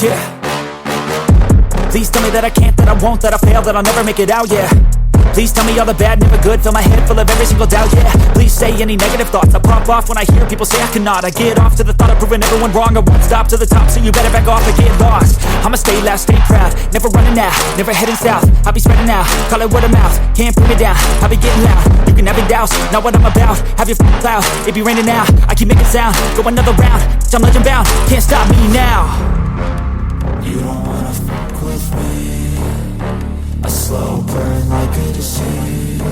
Yeah. Please tell me that I can't, that I won't, that I fail, that I'll never make it out, yeah. Please tell me all the bad, never good, fill my head full of every single doubt, yeah. Please say any negative thoughts, I pop off when I hear people say I cannot. I get off to the thought of proving everyone wrong, I won't stop to the top, so you better back off and get lost. I'ma stay loud, stay proud, never running out, never heading south. I'll be spreading out, call it word of mouth, can't put me down, I'll be getting loud. You can have it douse, not what I'm about, have your cloud, it be raining now. I keep making sound, go another round, I'm legend bound, can't stop me now. You don't wanna fuck with me, a slow burn like a disease.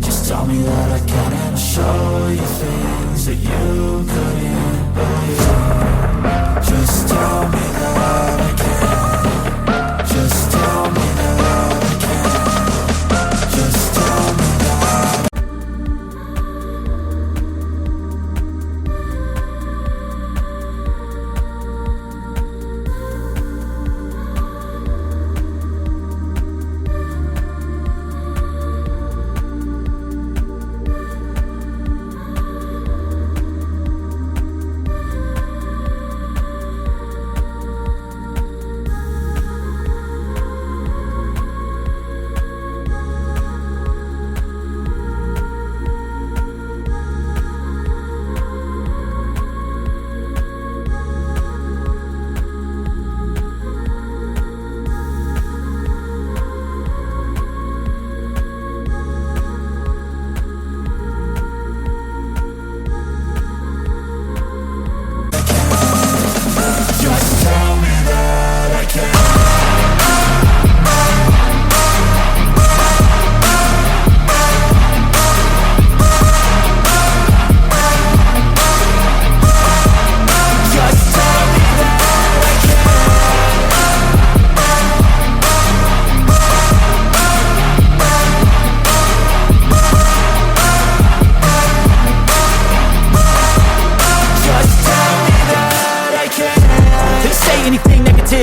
Just tell me that I can and I'll show you things that you couldn't believe. Just tell me that I can. Just tell me that I can. Just tell me that.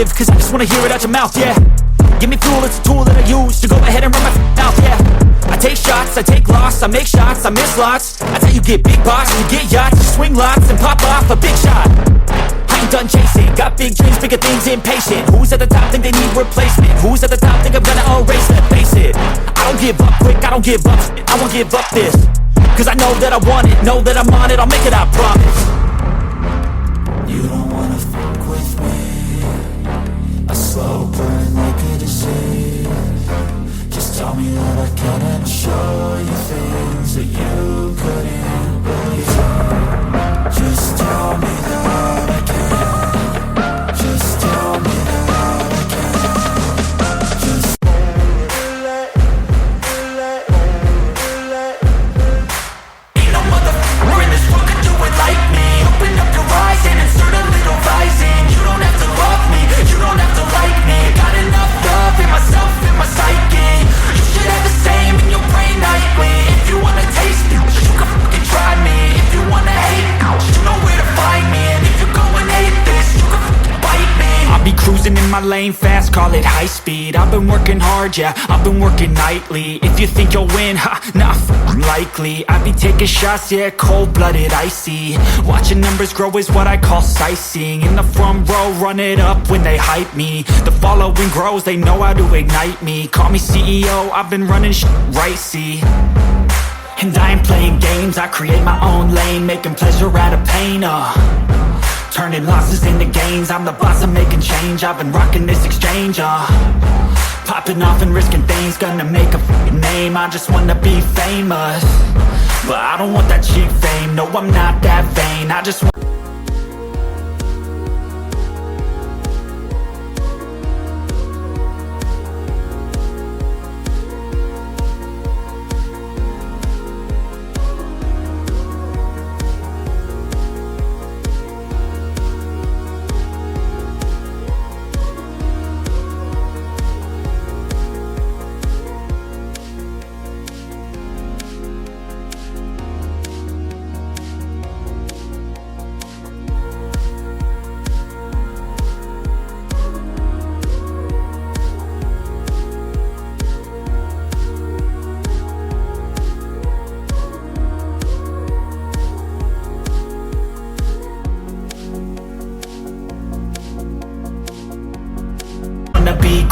Cause I just wanna hear it out your mouth, yeah. Give me fuel, it's a tool that I use to go ahead and run my mouth, yeah. I take shots, I take loss, I make shots, I miss lots. That's how you get big box, you get yachts, you swing lots and pop off a big shot. I ain't done chasing, got big dreams, bigger things, impatient. Who's at the top think they need replacement? Who's at the top think I'm gonna erase it? Face it, I don't give up quick, I don't give up, I won't give up this. Cause I know that I want it, know that I'm on it, I'll make it, I promise. You don't wanna fuck with me, a slow burn like a disease. Just tell me that I can and I'll show you things that you couldn't believe. Just tell me that I can. Just tell me that I can. Just ain't no motherfucker in this world could do it like me. Open up your eyes and insert a little rising. You don't have to love me, you don't have to like me. Got enough love in myself, in my psyche. You should have the same in your brain nightly. If you wanna taste me, you can fucking try me. If you wanna hate, you know where to find me. And if you go and hate this, you can fucking bite me. I'll be cruising in my lane fast, call it high speed. I've been working hard, yeah, I've been working nightly. If you think you'll win, ha, not likely. I be taking shots, yeah, cold-blooded, icy. Watching numbers grow is what I call sightseeing. In the front row, run it up when they hype me. The following grows, they know how to ignite me. Call me CEO, I've been running shit right, see. And I ain't playing games, I create my own lane. Making pleasure out of pain, turning losses into gains. I'm the boss, I'm making change. I've been rocking this exchange, popping off and risking things. Gonna make a f***ing name, I just wanna be famous. But I don't want that cheap fame, no I'm not that vain. I just want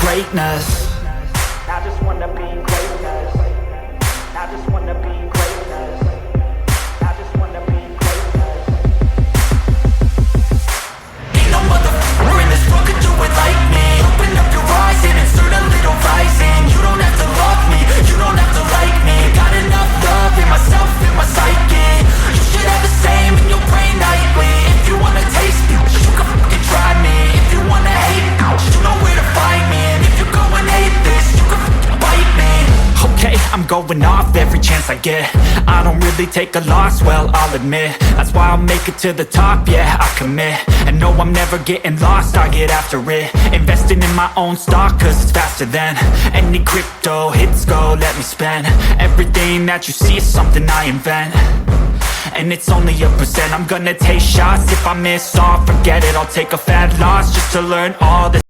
greatness. I just wanna be greatness. I just wanna be greatness. I just wanna be greatness. Ain't no motherfucker in this world could do it like me. Open up your eyes and insert a little rising. You don't have to love me, you don't have to like me. Got enough love in myself, in my psyche. You should have the same in your brain nightly. If you wanna taste me, you can fucking try me. If you wanna hate me, you know where to find me. And if you go and hate this, you can fucking bite me. Okay, I'm going off every chance I get. I don't really take a loss, well, I'll admit. That's why I'll make it to the top, yeah, I commit. And no, I'm never getting lost, I get after it. Investing in my own stock, cause it's faster than any crypto hits go, let me spend. Everything that you see is something I invent. And it's only a percent. I'm gonna take shots. If I miss all, forget it, I'll take a fat loss just to learn all this.